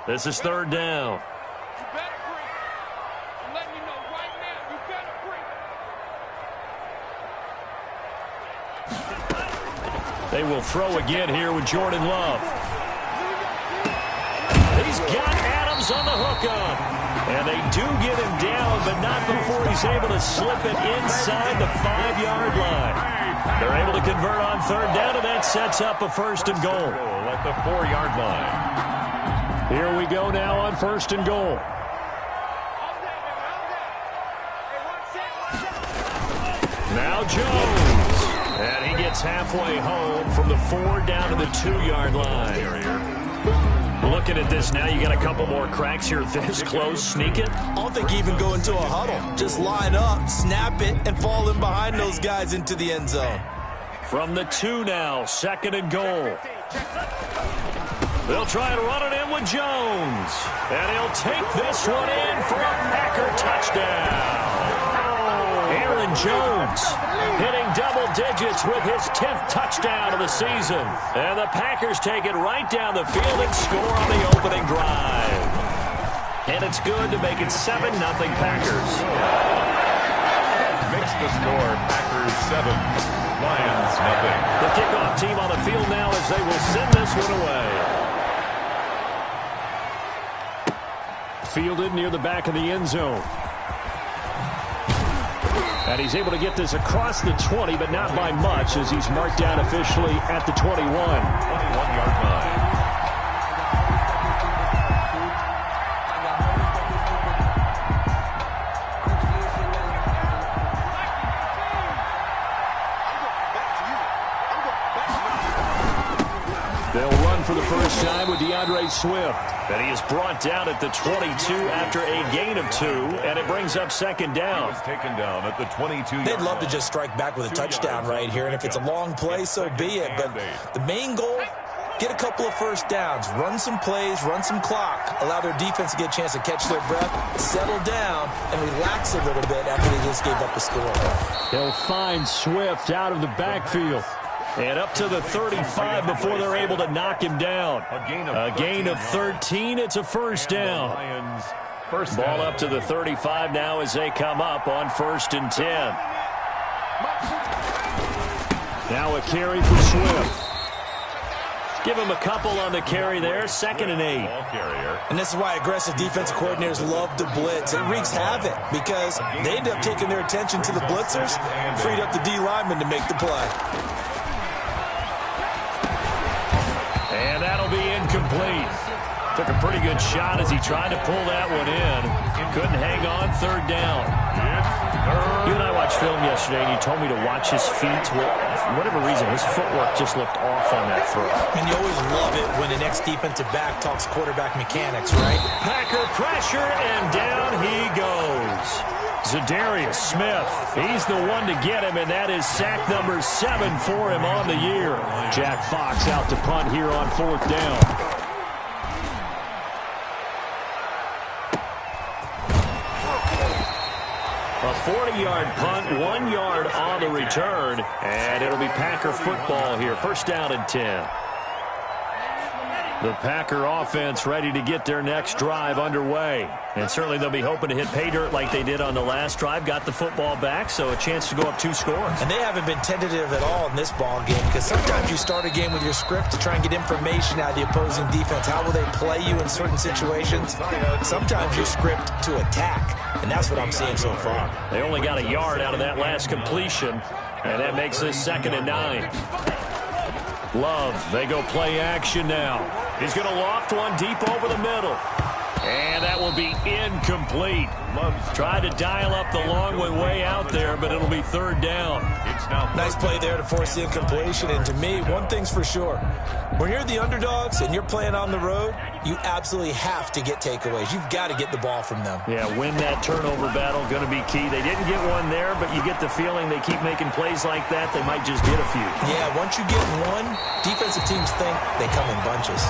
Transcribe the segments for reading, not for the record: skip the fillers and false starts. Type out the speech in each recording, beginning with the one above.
This is third down. They will throw again here with Jordan Love. He's got Adams on the hookup. And they do get him down, but not before he's able to slip it inside the 5-yard line. They're able to convert on third down, and that sets up a first and goal. At the 4-yard line. Here we go now on first and goal. Now Jones. And he gets halfway home from the 4 down to the 2-yard line. Looking at this now, you got a couple more cracks here this close. Sneak it. I don't think you even go into a huddle. Just line up, snap it, and fall in behind those guys into the end zone. From the 2 now, second and goal. They'll try and run it in with Jones. And he'll take this one in for a Packer touchdown. Aaron Jones hitting double digits with his 10th touchdown of the season. And the Packers take it right down the field and score on the opening drive. And it's good to make it 7-0 Packers. Makes the score Packers 7, Lions nothing. The kickoff team on the field now as they will send this one away. Fielded near the back of the end zone. And he's able to get this across the 20, but not by much, as he's marked down officially at the 21. 21-yard line. They'll run for the first time with DeAndre Swift. And he is brought down at the 22 after a gain of 2, and it brings up second down. He was taken down at the 22. They'd love to just strike back with a touchdown right here, and if it's a long play, so be it. But the main goal, get a couple of first downs, run some plays, run some clock, allow their defense to get a chance to catch their breath, settle down, and relax a little bit after they just gave up the score. They'll find Swift out of the backfield. And up to the 35 before they're able to knock him down. A gain of 13. It's a first down. Ball up to the 35 now as they come up on 1st and 10. Now a carry for Swift. Give him a couple on the carry there. 2nd and 8. And this is why aggressive defensive coordinators love to blitz. It wreaks havoc because they end up taking their attention to the blitzers, freed up the D lineman to make the play. And that'll be incomplete. Took a pretty good shot as he tried to pull that one in. Couldn't hang on, 3rd down. You and I watched film yesterday, and you told me to watch his feet. Well, for whatever reason, his footwork just looked off on that throw. And you always love it when the next defensive back talks quarterback mechanics, right? Packer pressure, and down he goes. Zadarius Smith, he's the one to get him, and that is sack number 7 for him on the year. Jack Fox out to punt here on 4th down. A 40-yard punt, 1 yard on the return, and it'll be Packer football here. 1st down and 10. The Packer offense ready to get their next drive underway. And certainly they'll be hoping to hit pay dirt like they did on the last drive. Got the football back, so a chance to go up 2 scores. And they haven't been tentative at all in this ball game, because sometimes you start a game with your script to try and get information out of the opposing defense. How will they play you in certain situations? Sometimes you script to attack, and that's what I'm seeing so far. They only got a yard out of that last completion, and that makes this 2nd and 9. Love, they go play action now. He's going to loft one deep over the middle. And that will be incomplete. Tried to dial up the long way out there, but it'll be 3rd down. Nice play there to force the incompletion. And to me, one thing's for sure. When you're the underdogs and you're playing on the road, you absolutely have to get takeaways. You've got to get the ball from them. Yeah, win that turnover battle, going to be key. They didn't get one there, but you get the feeling they keep making plays like that, they might just get a few. Yeah, once you get one, defensive teams think they come in bunches.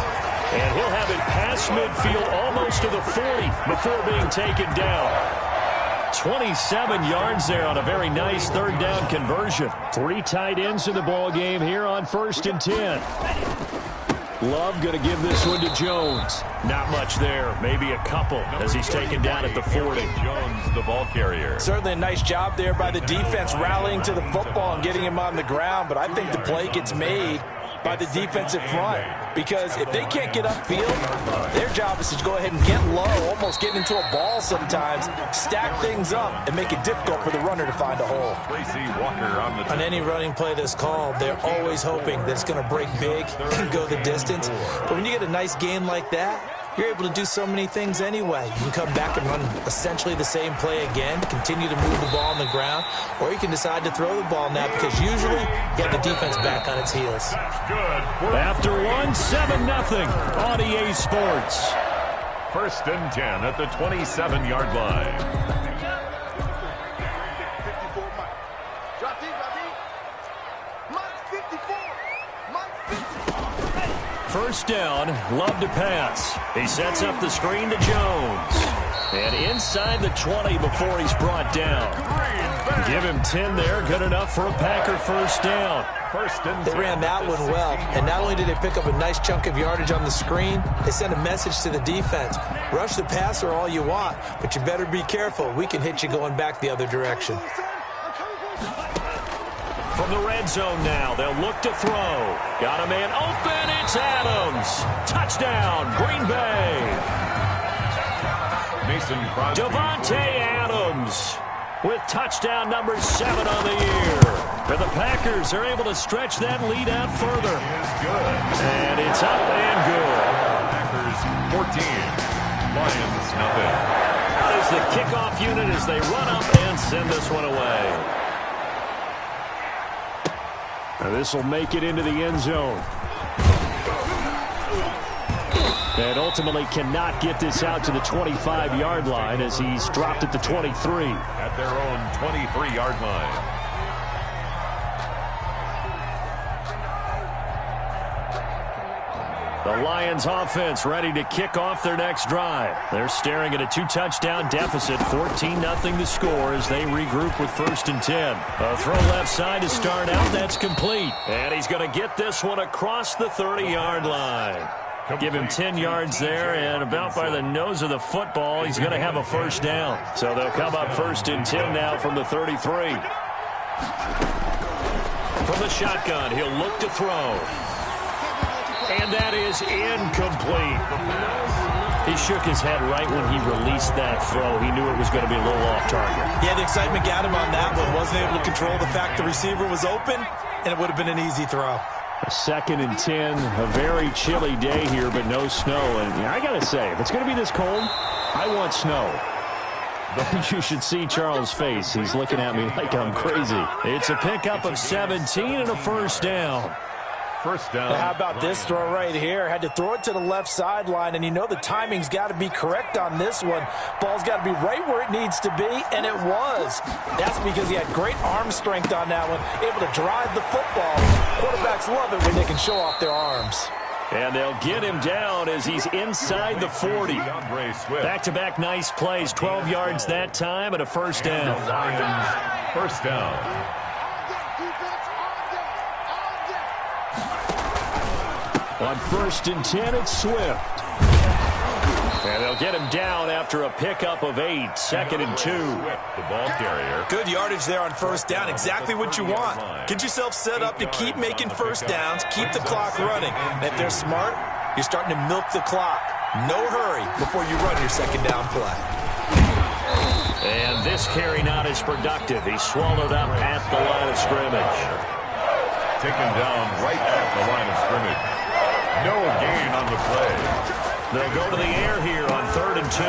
And he'll have it past midfield almost to the 40 before being taken down. 27 yards there on a very nice 3rd down conversion. 3 tight ends in the ball game here on 1st and 10. Love going to give this one to Jones. Not much there. Maybe a couple as he's taken down at the 40. Jones, the ball carrier. Certainly a nice job there by the defense rallying to the football and getting him on the ground, but I think the play gets made by the defensive front, because if they can't get upfield, their job is to go ahead and get low, almost get into a ball sometimes, stack things up, and make it difficult for the runner to find a hole. On any running play that's called, they're always hoping that it's going to break big and go the distance. But when you get a nice gain like that, you're able to do so many things anyway. You can come back and run essentially the same play again, continue to move the ball on the ground, or you can decide to throw the ball now because usually you have the defense back on its heels. After 7-0 on EA Sports. 1st and 10 at the 27-yard line. First down, Love to pass. He sets up the screen to Jones. And inside the 20 before he's brought down. Give him 10 there, good enough for a Packer first down. They ran that one well, and not only did they pick up a nice chunk of yardage on the screen, they sent a message to the defense. Rush the passer all you want, but you better be careful. We can hit you going back the other direction. From the red zone now, they'll look to throw. Got a man open, it's Adams. Touchdown, Green Bay. Mason Crosby. Devontae Adams with touchdown number 7 on the year. And the Packers are able to stretch that lead out further. Good. And it's up and good. Packers 14. Lions nothing. Out is the kickoff unit as they run up and send this one away. This will make it into the end zone. And ultimately cannot get this out to the 25-yard line as he's dropped at the 23. At their own 23-yard line. The Lions offense ready to kick off their next drive. They're staring at a 2-touchdown deficit, 14-0 to score as they regroup with 1st and 10. A throw left side to start out, that's complete. And he's going to get this one across the 30-yard line. Give him 10 yards there, and about by the nose of the football, he's going to have a first down. So they'll come up 1st and 10 now from the 33. From the shotgun, he'll look to throw. And that is incomplete. He shook his head right when he released that throw. He knew it was going to be a little off target. Yeah, the excitement got him on that one. Wasn't able to control the fact the receiver was open, and it would have been an easy throw. A 2nd and 10, a very chilly day here, but no snow. And I got to say, if it's going to be this cold, I want snow. You should see Charles' face. He's looking at me like I'm crazy. It's a pickup of 17 and a first down. First down. How about this throw right here? Had to throw it to the left sideline, and you know the timing's got to be correct on this one. Ball's got to be right where it needs to be, and it was. That's because he had great arm strength on that one, able to drive the football. Quarterbacks love it when they can show off their arms. And they'll get him down as he's inside the 40. Back-to-back nice plays, 12 yards that time, and a first down. Lions, first down. On 1st and 10, it's Swift. And they'll get him down after a pickup of 8, 2nd and 2. The ball carrier. Good yardage there on first down, exactly what you want. Get yourself set up to keep making first downs, keep the clock running. And if they're smart, you're starting to milk the clock. No hurry before you run your 2nd down play. And this carry not as productive. He's swallowed up at the line of scrimmage. Taken down right at the line of scrimmage. No gain on the play. They'll go to the air here on 3rd and 2.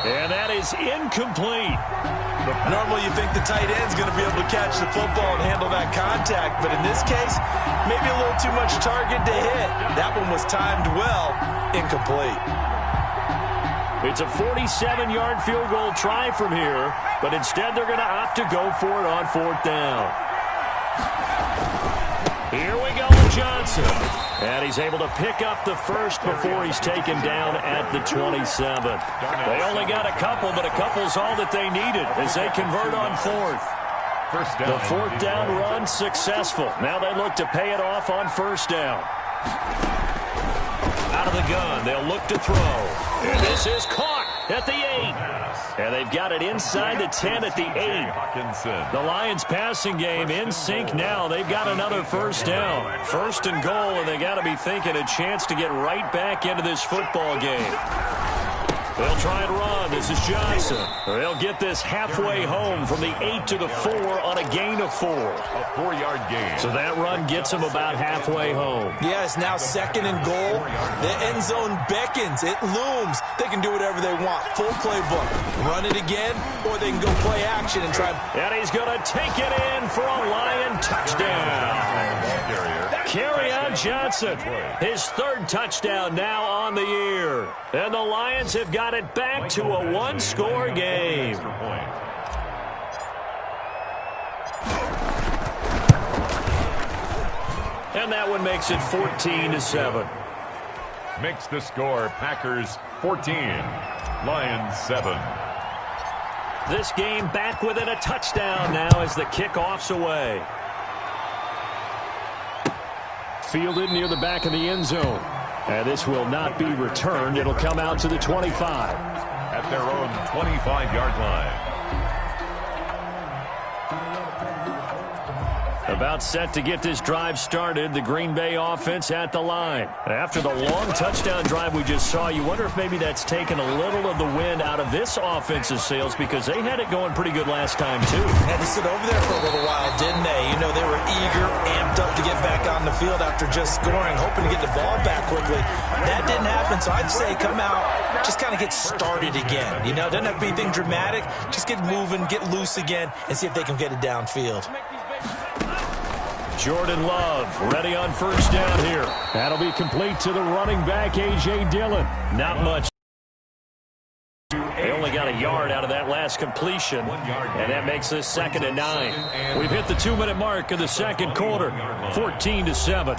And that is incomplete. Normally you think the tight end's going to be able to catch the football and handle that contact. But in this case, maybe a little too much target to hit. That one was timed well. Incomplete. It's a 47-yard field goal try from here. But instead they're going to opt to go for it on 4th down. Here we go with Johnson. And he's able to pick up the first before he's taken down at the 27. They only got a couple, but a couple's all that they needed as they convert on 4th. First down. The 4th down run successful. Now they look to pay it off on 1st down. Out of the gun, they'll look to throw. And this is caught at the 8. And they've got it inside the 10 at the 8. The Lions passing game in sync now. They've got another first down. First and goal, and they got to be thinking a chance to get right back into this football game. They'll try and run. This is Johnson. They'll get this halfway home from the 8 to the 4 on a gain of 4. A 4-yard gain. So that run gets them about halfway home. Yeah, it's now second and goal. The end zone beckons. It looms. They can do whatever they want. Full playbook. Run it again, or they can go play action and try. And he's going to take it in for a Lion touchdown. Kerryon Johnson, his third touchdown now on the year. And the Lions have got it back to a one-score game. And that one makes it 14-7. Makes the score Packers 14, Lions 7. This game back within a touchdown now as the kickoff's away. Fielded near the back of the end zone. And this will not be returned. It'll come out to the 25. At their own 25-yard line. About set to get this drive started. The Green Bay offense at the line. After the long touchdown drive we just saw, you wonder if maybe that's taken a little of the wind out of this offense's sails, because they had it going pretty good last time, too. Had to sit over there for a little while, didn't they? You know, they were eager, amped up to get back on the field after just scoring, hoping to get the ball back quickly. That didn't happen, so I'd say come out, just kind of get started again. You know, doesn't have to be anything dramatic. Just get moving, get loose again, and see if they can get it downfield. Jordan Love ready on first down here. That'll be complete to the running back, A.J. Dillon. Not much. They only got a yard out of that last completion, and that makes this 2nd and 9. We've hit the 2-minute mark of the second quarter, 14-7.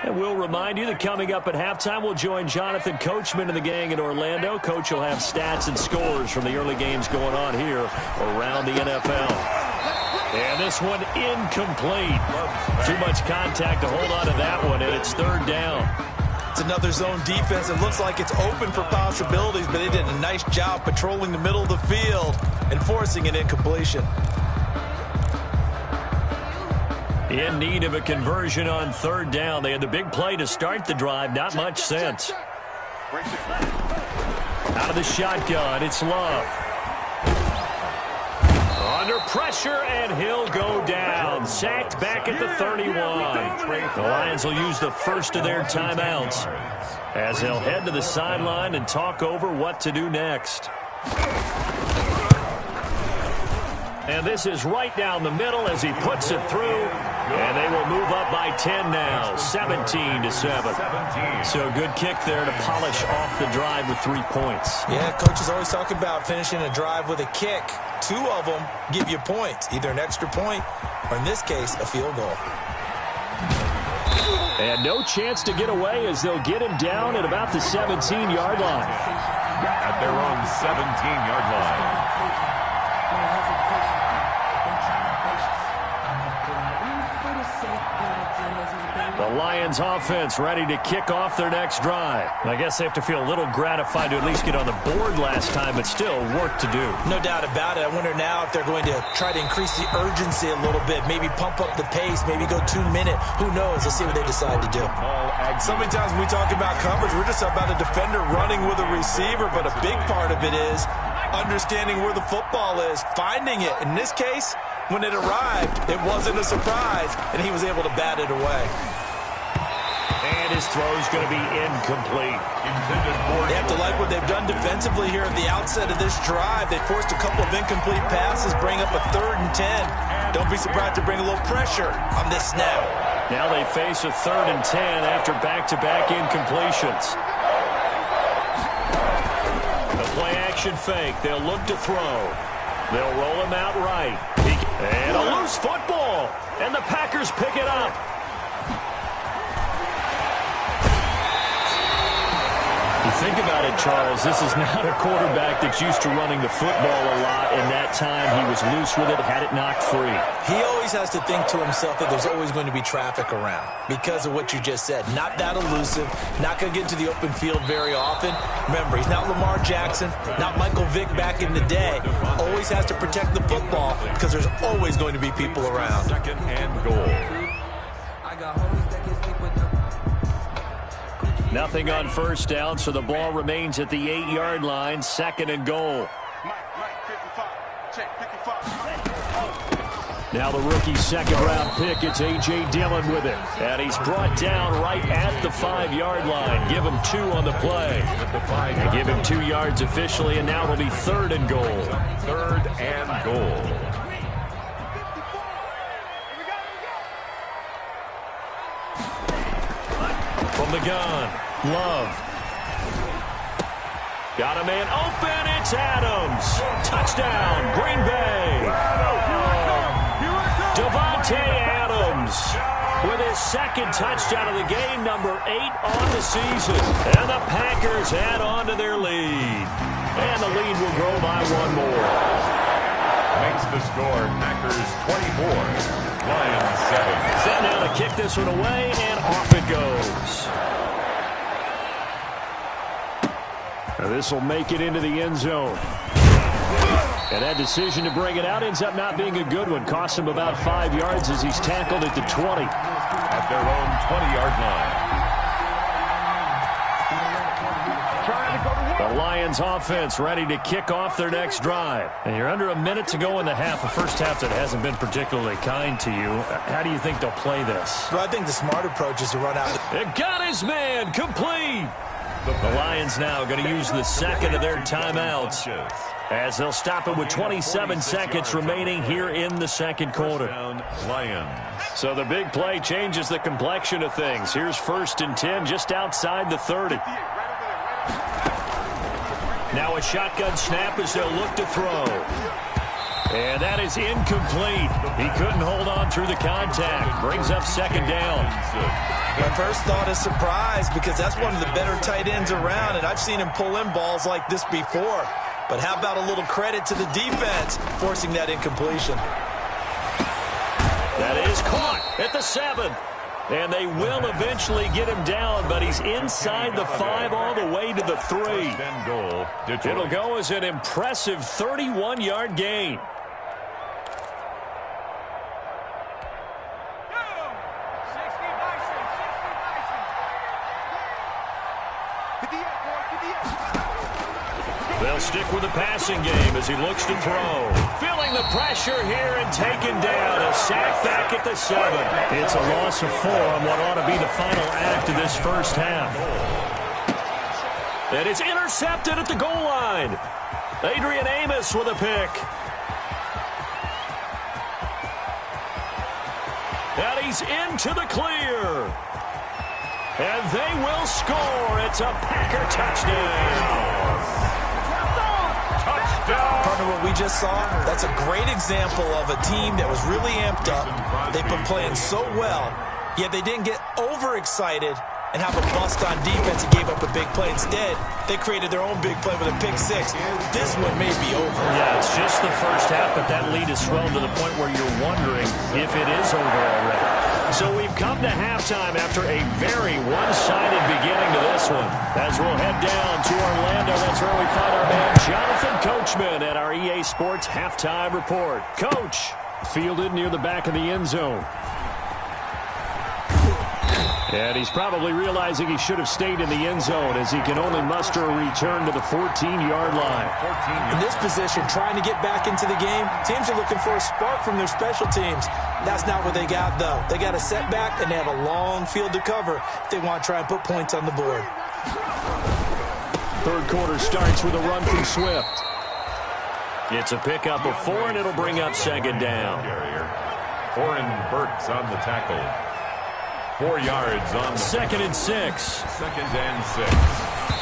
And we'll remind you that coming up at halftime, we'll join Jonathan Coachman and the gang in Orlando. Coach will have stats and scores from the early games going on here around the NFL. And this one incomplete. Too much contact to hold on to that one, and it's third down. It's another zone defense. It looks like it's open for possibilities, but they did a nice job patrolling the middle of the field and forcing an incompletion. In need of a conversion on third down. They had the big play to start the drive. Not much sense. Out of the shotgun, it's Love. Under pressure, and he'll go down. Sacked back at the 31. The Lions will use the first of their timeouts as they'll head to the sideline and talk over what to do next. And this is right down the middle as he puts it through. And they will move up by 10 now, 17-7. So a good kick there to polish off the drive with 3 points. Yeah, coaches always talk about finishing a drive with a kick. 2 of them give you points, either an extra point or, in this case, a field goal. And no chance to get away as they'll get him down at about the 17-yard line. At their own 17-yard line. The Lions offense ready to kick off their next drive. I guess they have to feel a little gratified to at least get on the board last time, but still work to do. No doubt about it. I wonder now if they're going to try to increase the urgency a little bit, maybe pump up the pace, maybe go 2-minute. Who knows? Let's see what they decide to do. So many times when we talk about coverage, we're just about a defender running with a receiver, but a big part of it is understanding where the football is, finding it. In this case, when it arrived, it wasn't a surprise, and he was able to bat it away. And his throw is going to be incomplete. They have to like what they've done defensively here at the outset of this drive. They forced a couple of incomplete passes, bring up a 3rd and 10. Don't be surprised to bring a little pressure on this snap. Now they face a 3rd and 10 after back-to-back incompletions. The play-action fake. They'll look to throw. They'll roll him out right. And a loose football. And the Packers pick it up. think about it, Charles, this is not a quarterback that's used to running the football a lot, and that time he was loose with it, had it knocked free. He always has to think to himself that there's always going to be traffic around because of what you just said. Not that elusive, not going to get into the open field very often. Remember, he's not Lamar Jackson, not Michael Vick back in the day. Always has to protect the football because there's always going to be people around. Second and goal. Nothing on first down, so the ball remains at the 8-yard line, second and goal. Now the rookie second-round pick, it's A.J. Dillon with it. And he's brought down right at the 5-yard line. Give him 2 on the play. And give him 2 yards officially, and now it'll be third and goal. Third and goal. From the gun, Love. Got a man open, it's Adams. Touchdown, Green Bay. Davante Adams with his second touchdown of the game, number 8 on the season. And the Packers add on to their lead. And the lead will grow by 1 more. Makes the score Packers 24, Lions 7. Set now to kick this one away, and off it goes. Now this will make it into the end zone. And that decision to bring it out ends up not being a good one. Costs him about 5 yards as he's tackled at the 20. At their own 20-yard line. The Lions offense ready to kick off their next drive. And you're under a minute to go in the half. A first half that hasn't been particularly kind to you. How do you think they'll play this? Well, I think the smart approach is to run out. It got his man complete. The Lions now going to use the second of their timeouts as they'll stop it with 27 seconds remaining here in the second quarter. Lions. So the big play changes the complexion of things. Here's 1st and 10 just outside the 30. Now a shotgun snap as they'll look to throw. And that is incomplete. He couldn't hold on through the contact. Brings up second down. My first thought is surprise because that's one of the better tight ends around, and I've seen him pull in balls like this before. But how about a little credit to the defense forcing that incompletion? That is caught at the 7. And they will eventually get him down, but he's inside the 5 all the way to the 3. It'll go as an impressive 31-yard gain. They'll stick with the passing game as he looks to throw. Feeling the pressure here and taken down. A sack back at the 7. It's a loss of 4 on what ought to be the final act of this first half. And it's intercepted at the goal line. Adrian Amos with a pick. And he's into the clear. And they will score. It's a Packer touchdown. Partner, what we just saw, that's a great example of a team that was really amped up. They've been playing so well, yet they didn't get overexcited and have a bust on defense and gave up a big play. Instead, they created their own big play with a pick 6. This one may be over. Yeah, it's just the first half, but that lead has swelled to the point where you're wondering if it is over already. So we've come to halftime after a very one-sided beginning to this one. As we'll head down to Orlando, that's where we find our man Jonathan Coachman at our EA Sports Halftime Report. Coach, fielded near the back of the end zone. And he's probably realizing he should have stayed in the end zone as he can only muster a return to the 14-yard line. In this position, trying to get back into the game, teams are looking for a spark from their special teams. That's not what they got, though. They got a setback, and they have a long field to cover if they want to try and put points on the board. Third quarter starts with a run from Swift. It's a pickup of 4, and it'll bring up second down. Oren Burks on the tackle. 4 yards on the second and 6. Second and 6.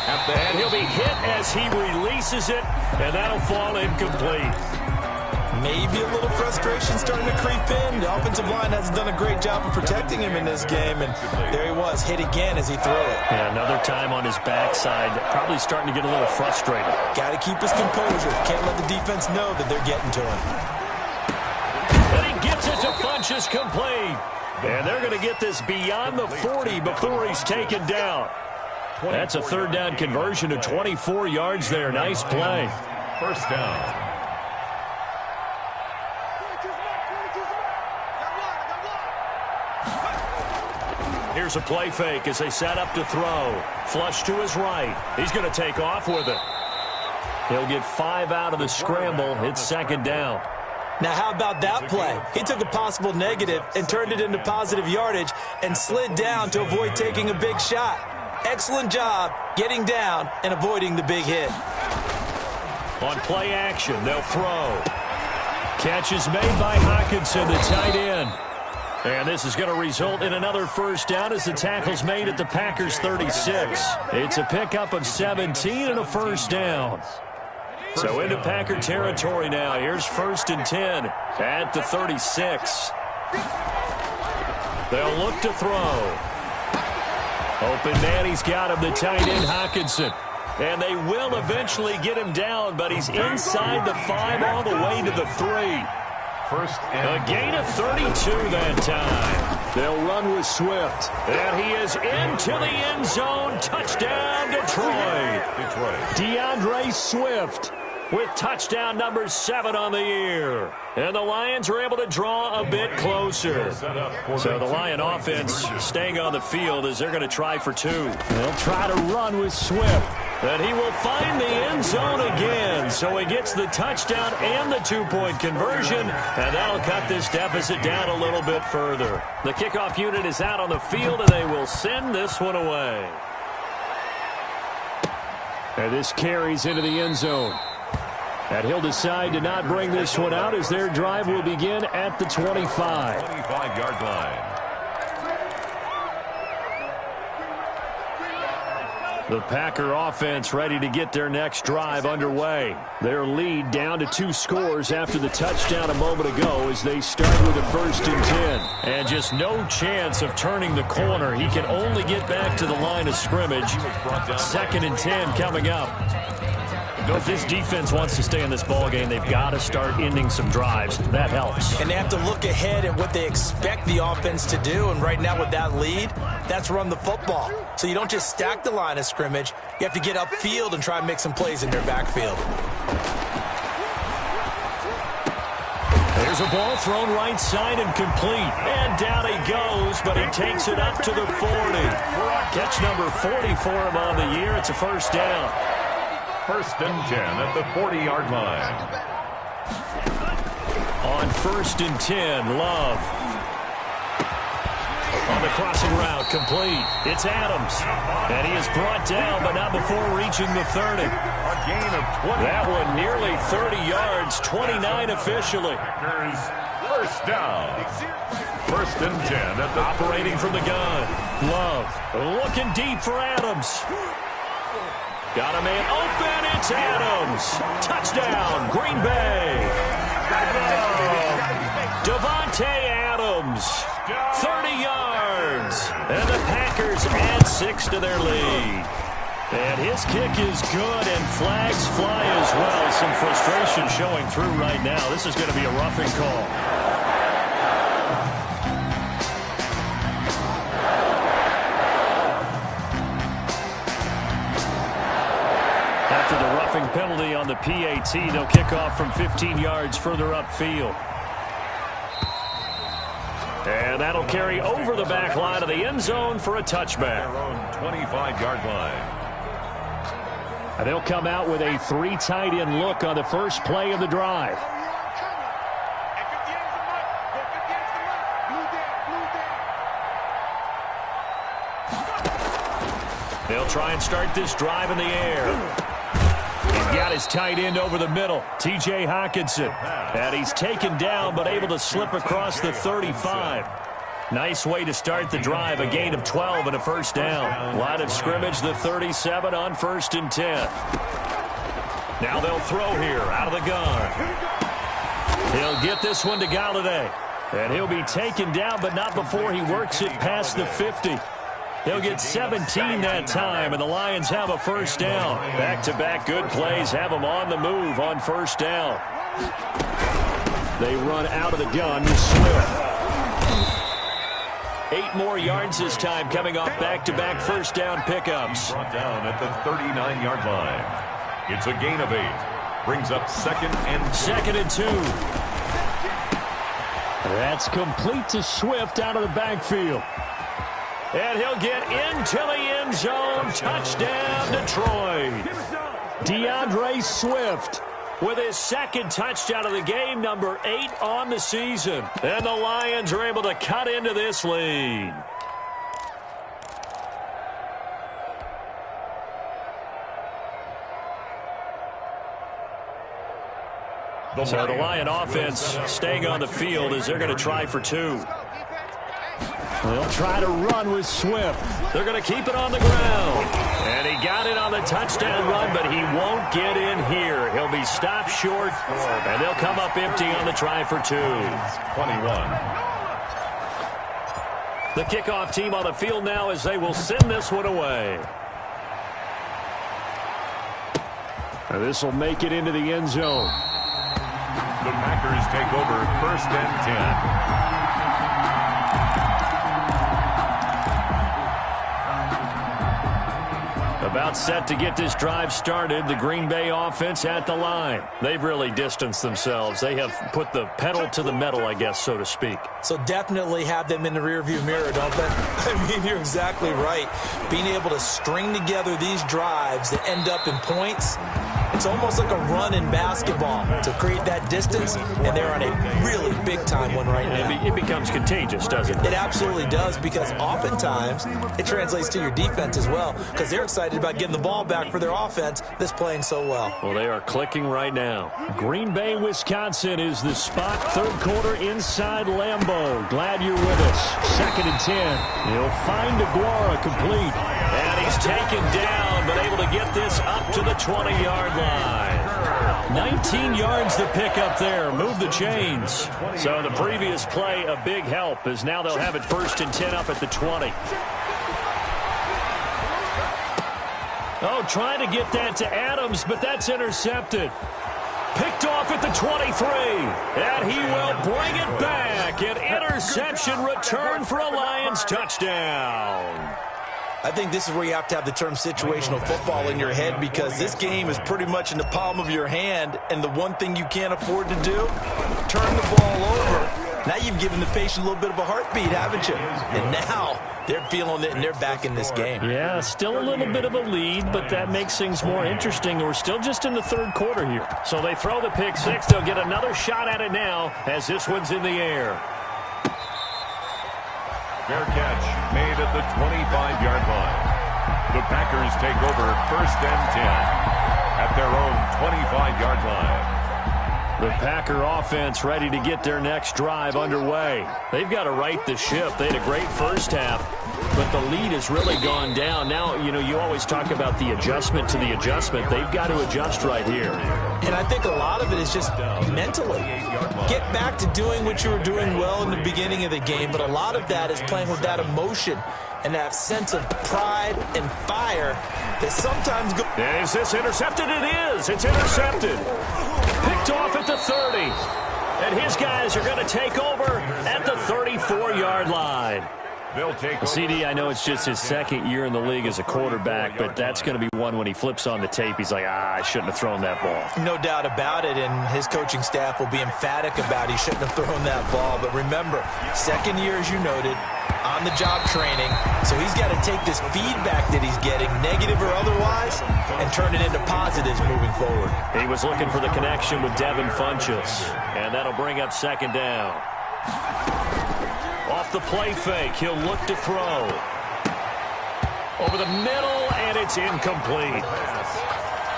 And he'll be hit as he releases it, and that'll fall incomplete. Maybe a little frustration starting to creep in. The offensive line hasn't done a great job of protecting him in this game, and there he was, hit again as he threw it. Yeah, another time on his backside, probably starting to get a little frustrated. Got to keep his composure. Can't let the defense know that they're getting to him. And he gets it to Funchess complete. And they're going to get this beyond the 40 before he's taken down. That's a third down conversion to 24 yards there. Nice play. First down. Here's a play fake as they set up to throw. Flush to his right. He's going to take off with it. He'll get 5 out of the scramble. It's second down. Now, how about that play? He took a possible negative and turned it into positive yardage and slid down to avoid taking a big shot. Excellent job getting down and avoiding the big hit. On play action, they'll throw. Catch is made by Hockenson, the tight end. And this is going to result in another first down as the tackle's made at the Packers 36. It's a pickup of 17 and a first down. So into Packer territory now. Here's 1st and 10 at the 36. They'll look to throw. Open man, he's got him, the tight end Hockenson. And they will eventually get him down, but he's inside the 5 all the way to the 3. A gain of 32 that time. They'll run with Swift. And he is into the end zone. Touchdown, Detroit. DeAndre Swift with touchdown number 7 on the year. And the Lions are able to draw a bit closer. So the Lion offense staying on the field as they're going to try for 2. They'll try to run with Swift. And he will find the end zone again. So he gets the touchdown and the 2-point conversion. And that'll cut this deficit down a little bit further. The kickoff unit is out on the field, and they will send this one away. And this carries into the end zone. And he'll decide to not bring this one out as their drive will begin at the 25. 25-yard line. The Packer offense ready to get their next drive underway. Their lead down to 2 scores after the touchdown a moment ago as they start with a 1st and 10. And just no chance of turning the corner. He can only get back to the line of scrimmage. 2nd and 10 coming up. If this defense wants to stay in this ballgame, they've got to start ending some drives. That helps. And they have to look ahead at what they expect the offense to do. And right now with that lead, that's run the football. So you don't just stack the line of scrimmage. You have to get upfield and try and make some plays in their backfield. There's a ball thrown right side and complete. And down he goes, but he takes it up to the 40. Catch number 40 for him on the year. It's a first down. 1st and 10 at the 40-yard line. On 1st and 10, Love. On the crossing route, complete. It's Adams. And he is brought down, but not before reaching the 30. A gain of 20. That one nearly 30 yards, 29 officially. First down. 1st and 10 at the operating from the gun. Love looking deep for Adams. Got a man open. It's Adams. Touchdown, Green Bay. Devontae Adams. 30 yards. And the Packers add 6 to their lead. And his kick is good, and flags fly as well. Some frustration showing through right now. This is going to be a roughing call. After the roughing penalty on the PAT, they'll kick off from 15 yards further upfield. And that'll carry over the back line of the end zone for a touchback. 25-yard line. And they'll come out with a 3 tight end look on the first play of the drive. They'll try and start this drive in the air. He's got his tight end over the middle, T.J. Hockenson. And he's taken down but able to slip across the 35. Nice way to start the drive, a gain of 12 and a first down. Line of scrimmage, the 37 on 1st and 10. Now they'll throw here out of the gun. He'll get this one to Galladay. And he'll be taken down, but not before he works it past the 50. He'll get 17 that time, and the Lions have a first down. Back-to-back good plays have them on the move on first down. They run out of the gun with Swift. 8 more yards this time, coming off back-to-back first down pickups. Brought down at the 39-yard line. It's a gain of 8. Brings up second and 2. That's complete to Swift out of the backfield. And he'll get into the end zone. Touchdown, Detroit. DeAndre Swift with his second touchdown of the game, number 8 on the season. And the Lions are able to cut into this lead. So the Lion offense staying on the field as they're going to try for 2. They'll try to run with Swift. They're going to keep it on the ground. And he got it on the touchdown run, but he won't get in here. He'll be stopped short, and they'll come up empty on the try for 2. 21. The kickoff team on the field now as they will send this one away. And this will make it into the end zone. The Packers take over first and 10. About set to get this drive started. The Green Bay offense at the line. They've really distanced themselves. They have put the pedal to the metal, I guess, so to speak. So definitely have them in the rearview mirror, don't they? I mean, you're exactly right. Being able to string together these drives that end up in points, it's almost like a run in basketball to create that distance, and they're on a really big-time one right now. It becomes contagious, doesn't it? It absolutely does, because oftentimes it translates to your defense as well, because they're excited about getting the ball back for their offense that's playing so well. Well, they are clicking right now. Green Bay, Wisconsin is the spot. Third quarter inside Lambeau. Glad you're with us. 2nd and 10. He'll find DeGuara complete. And he's taken down, but able to get this up to the 20-yard line. 19 yards to pick up there. Move the chains. So the previous play, a big help, as now they'll have it 1st and 10 up at the 20. Oh, trying to get that to Adams, but that's intercepted. Picked off at the 23. And he will bring it back. An interception return for a Lions touchdown. I think this is where you have to have the term situational football in your head, because this game is pretty much in the palm of your hand, and the one thing you can't afford to do, turn the ball over. Now you've given the patient a little bit of a heartbeat, haven't you? And now they're feeling it, and they're back in this game. Yeah, still a little bit of a lead, but that makes things more interesting. We're still just in the 3rd quarter here. So they throw the pick 6. They'll get another shot at it now as this one's in the air. Fair catch made at the 25-yard line. The Packers take over 1st and 10 at their own 25-yard line. The Packer offense ready to get their next drive underway. They've got to right the ship. They had a great first half, but the lead has really gone down. Now, you know, you always talk about the adjustment to the adjustment. They've got to adjust right here. And I think a lot of it is just mentally. Get back to doing what you were doing well in the beginning of the game, but a lot of that is playing with that emotion and that sense of pride and fire that sometimes go. Is this intercepted? It is. It's intercepted. Picked off at the 30. And his guys are going to take over at the 34-yard line. They'll take CD, I know it's just his 2nd year in the league as a quarterback, but that's going to be one when he flips on the tape. He's like, I shouldn't have thrown that ball. No doubt about it, and his coaching staff will be emphatic about he shouldn't have thrown that ball. But remember, 2nd year, as you noted, on-the-job training, so he's got to take this feedback that he's getting, negative or otherwise, and turn it into positives moving forward. He was looking for the connection with Devin Funchess, and that'll bring up 2nd down. Off the play fake, he'll look to throw. Over the middle, and it's incomplete.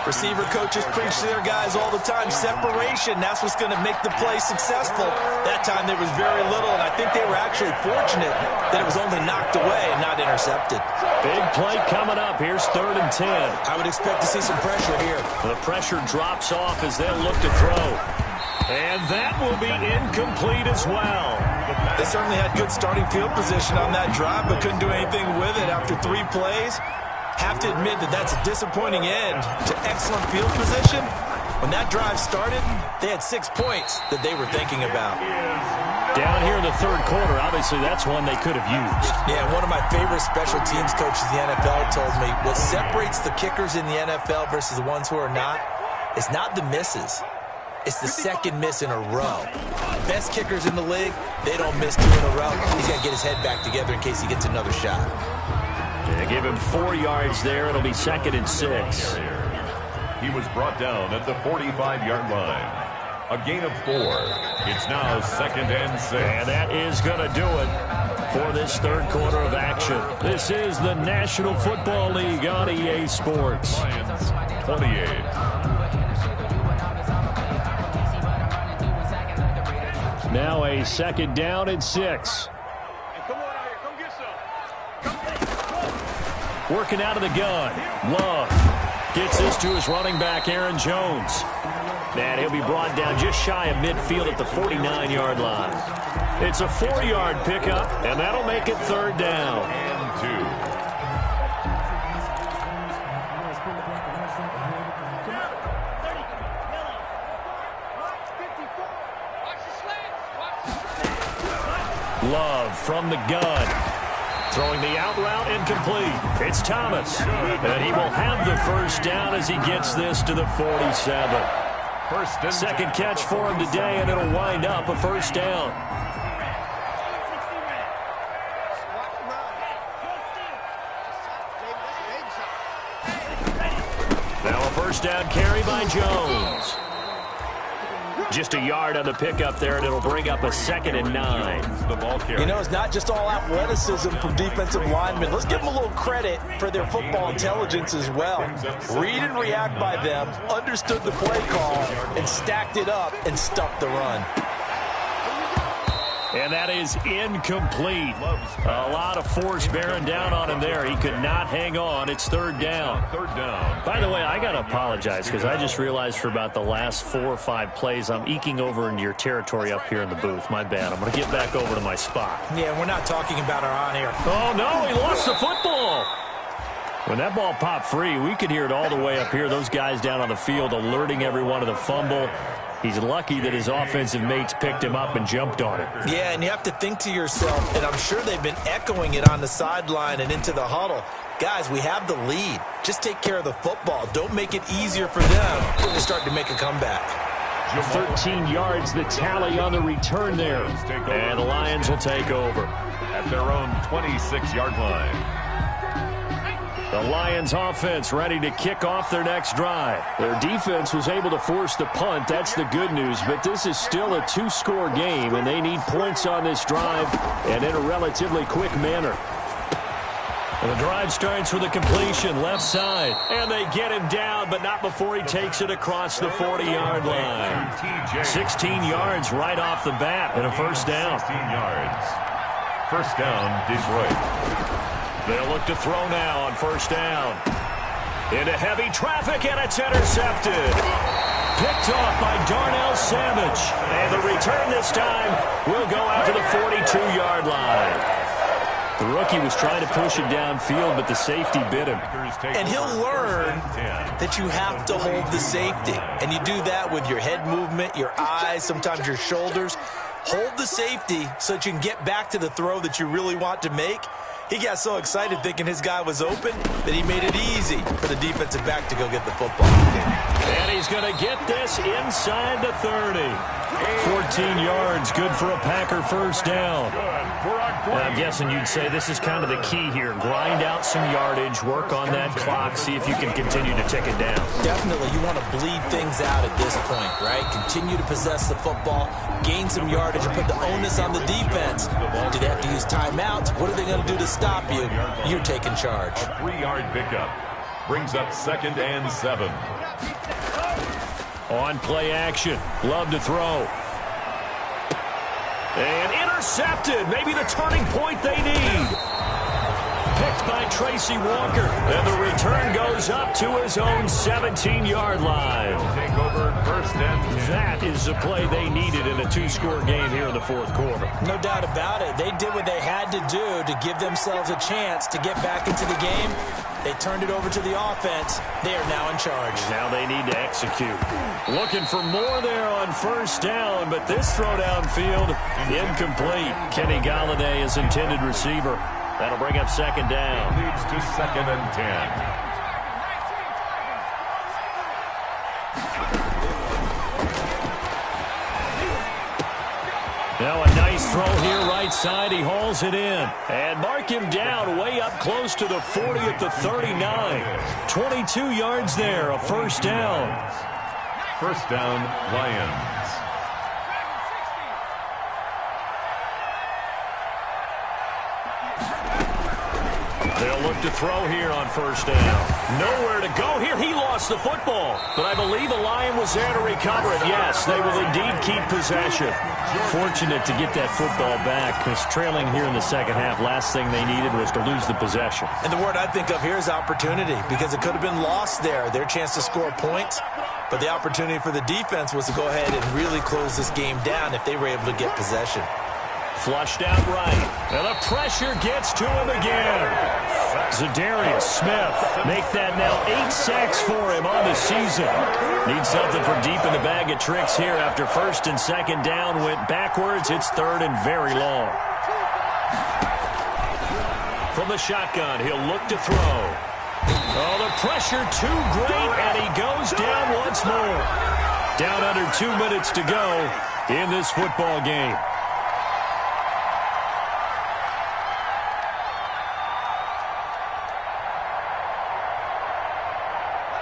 Receiver coaches preach to their guys all the time. Separation, that's what's going to make the play successful. That time there was very little, and I think they were actually fortunate that it was only knocked away and not intercepted. Big play coming up. Here's 3rd and 10. I would expect to see some pressure here. The pressure drops off as they'll look to throw. And that will be incomplete as well. They certainly had good starting field position on that drive, but couldn't do anything with it after 3 plays. Have to admit that that's a disappointing end to excellent field position. When that drive started, they had 6 points that they were thinking about. Down here in the third quarter, obviously that's one they could have used. Yeah, one of my favorite special teams coaches in the NFL told me what separates the kickers in the NFL versus the ones who are not is not the misses. It's the second miss in a row. Best kickers in the league, they don't miss 2 in a row. He's got to get his head back together in case he gets another shot. They give him 4 yards there. It'll be 2nd and 6. He was brought down at the 45-yard line. A gain of 4. It's now 2nd and 6. And that is going to do it for this third quarter of action. This is the National Football League on EA Sports. Lions 28. Now a 2nd down and 6. Working out of the gun. Love gets this to his running back, Aaron Jones. And he'll be brought down just shy of midfield at the 49-yard line. It's a 4-yard pickup, and that'll make it 3rd down. And 2. Love from the gun. Throwing the out route incomplete. It's Thomas. And he will have the 1st down as he gets this to the 47. 2nd catch for him today, and it'll wind up a 1st down. Now a 1st down carry by Jones. Just a yard on the pickup there, and it'll bring up a 2nd and 9. You know, it's not just all athleticism from defensive linemen. Let's give them a little credit for their football intelligence as well. Read and react by them, understood the play call, and stacked it up and stuffed the run. And that is incomplete. A lot of force bearing down on him there. He could not hang on. It's 3rd down. By the way, I got to apologize because I just realized for about the last 4 or 5 plays, I'm eking over into your territory up here in the booth. My bad. I'm going to get back over to my spot. Yeah, we're not talking about our on-air. Oh, no, he lost the football. When that ball popped free, we could hear it all the way up here. Those guys down on the field alerting everyone of the fumble. He's lucky that his offensive mates picked him up and jumped on it. Yeah, and you have to think to yourself, and I'm sure they've been echoing it on the sideline and into the huddle. Guys, we have the lead. Just take care of the football. Don't make it easier for them to start to make a comeback. 13 yards, the tally on the return there. And the Lions will take over. At their own 26-yard line. The Lions offense ready to kick off their next drive. Their defense was able to force the punt. That's the good news. But this is still a 2-score game, and they need points on this drive and in a relatively quick manner. And the drive starts with a completion left side. And they get him down, but not before he takes it across the 40-yard line. 16 yards right off the bat and a 1st down. 16 yards. 1st down, Detroit. They'll look to throw now on 1st down. Into heavy traffic, and it's intercepted. Picked off by Darnell Savage. And the return this time will go out to the 42-yard line. The rookie was trying to push it downfield, but the safety bit him. And he'll learn that you have to hold the safety. And you do that with your head movement, your eyes, sometimes your shoulders. Hold the safety so that you can get back to the throw that you really want to make. He got so excited thinking his guy was open that he made it easy for the defensive back to go get the football. And he's going to get this inside the 30. 14 yards, good for a Packer 1st down. And I'm guessing you'd say this is kind of the key here. Grind out some yardage, work on that clock, see if you can continue to tick it down. Definitely, you want to bleed things out at this point, right? Continue to possess the football, gain some yardage, and put the onus on the defense. Do they have to use timeouts? What are they going to do to stop you? You're taking charge. A 3-yard pickup brings up 2nd and 7. On play action, Love to throw. And intercepted, maybe the turning point they need. Picked by Tracy Walker. And the return goes up to his own 17-yard line. Take over first and 10. That is the play they needed in a two-score game here in the fourth quarter. No doubt about it. They did what they had to do to give themselves a chance to get back into the game. They turned it over to the offense. They are now in charge. Now they need to execute. Looking for more there on first down, but this throw downfield incomplete. Kenny Galladay is intended receiver. That'll bring up second down. Leads to second and 10. Now a nice throw here right side. He hauls it in. And mark him down way up close to the 40 at the 39. 22 yards there, a first down. First down, Lions. They'll look to throw here on first down. Nowhere to go here. He lost the football. But I believe a Lion was there to recover it. Yes, they will indeed keep possession. Fortunate to get that football back because trailing here in the second half, last thing they needed was to lose the possession. And the word I think of here is opportunity because it could have been lost there, their chance to score points. But the opportunity for the defense was to go ahead and really close this game down if they were able to get possession. Flushed out right. And the pressure gets to him again. Zadarius Smith make that now 8 sacks for him on the season. Needs something from deep in the bag of tricks here after first and second down went backwards. It's third and very long. From the shotgun, he'll look to throw. Oh, the pressure too great, and he goes down once more. Down under 2 minutes to go in this football game.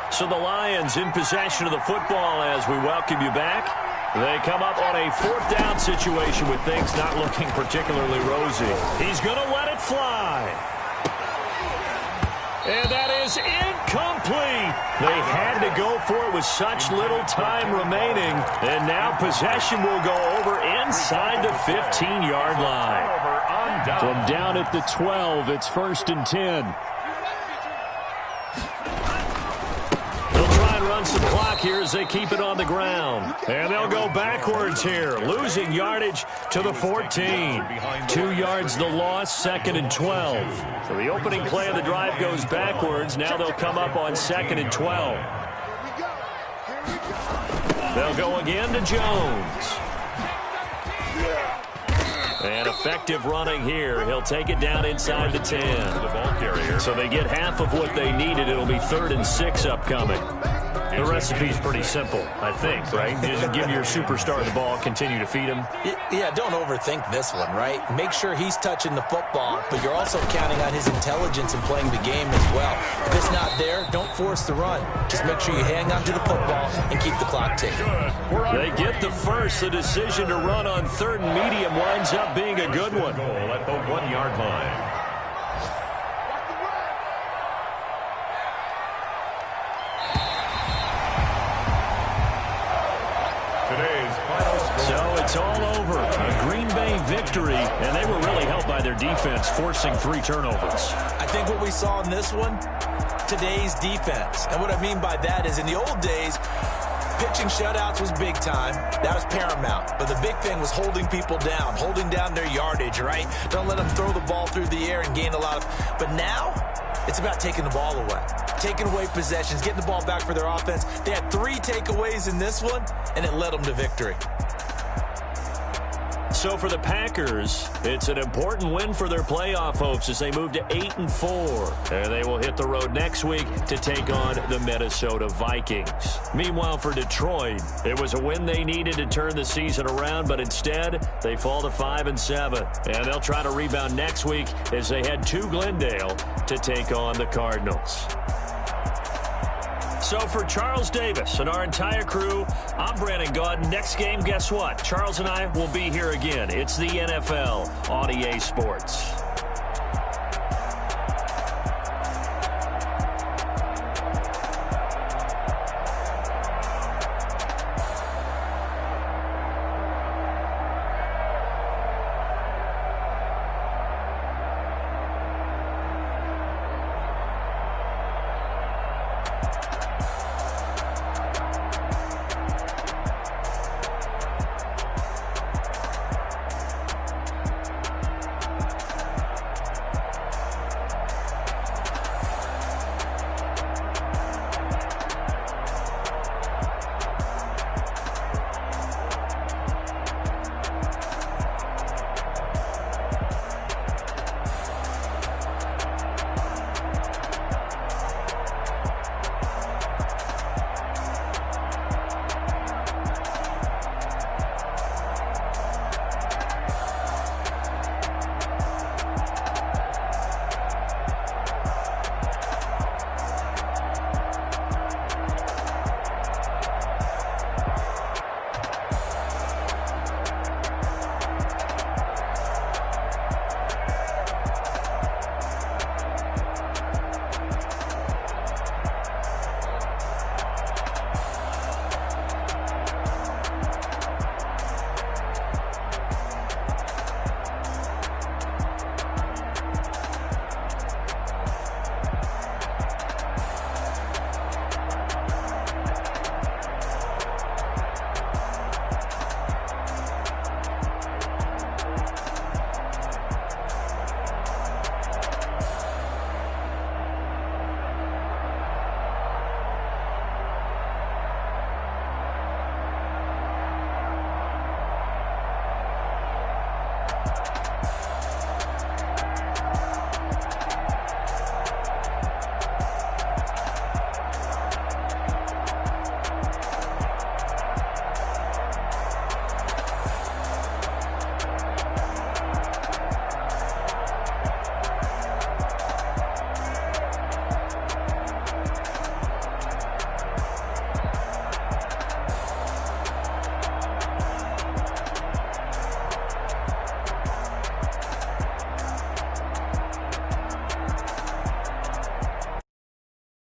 So the Lions in possession of the football as we welcome you back. They come up on a fourth down situation with things not looking particularly rosy. He's going to let it fly. And that is incomplete. They had to go for it with such little time remaining. And now possession will go over inside the 15-yard line. From down at the 12, it's first and 10. Run some clock here as they keep it on the ground. And they'll go backwards here, losing yardage to the 14. 2 yards the loss, second and 12. So the opening play of the drive goes backwards. Now they'll come up on second and 12. They'll go again to Jones. And effective running here. He'll take it down inside the 10. The ball carrier. So they get half of what they needed. It'll be third and 6 upcoming. The recipe's pretty simple, I think, right? Just give your superstar the ball, continue to feed him. Yeah, don't overthink this one, right? Make sure he's touching the football, but you're also counting on his intelligence in playing the game as well. If it's not there, don't force the run. Just make sure you hang on to the football and keep the clock ticking. They get the first. The decision to run on third and medium winds up being a good one. Goal at the 1-yard line. So it's all over. A Green Bay victory, and they were really helped by their defense, forcing 3 turnovers. I think what we saw in this one, today's defense. And what I mean by that is in the old days, pitching shutouts was big time. That was paramount. But the big thing was holding people down, holding down their yardage, right? Don't let them throw the ball through the air and gain a lot of... But now, it's about taking the ball away. Taking away possessions, getting the ball back for their offense. They had 3 takeaways in this one, and it led them to victory. So for the Packers, it's an important win for their playoff hopes as they move to 8-4. And they will hit the road next week to take on the Minnesota Vikings. Meanwhile, for Detroit, it was a win they needed to turn the season around, but instead, they fall to 5-7. And they'll try to rebound next week as they head to Glendale to take on the Cardinals. So for Charles Davis and our entire crew, I'm Brandon Gaudin. Next game, guess what? Charles and I will be here again. It's the NFL on EA Sports.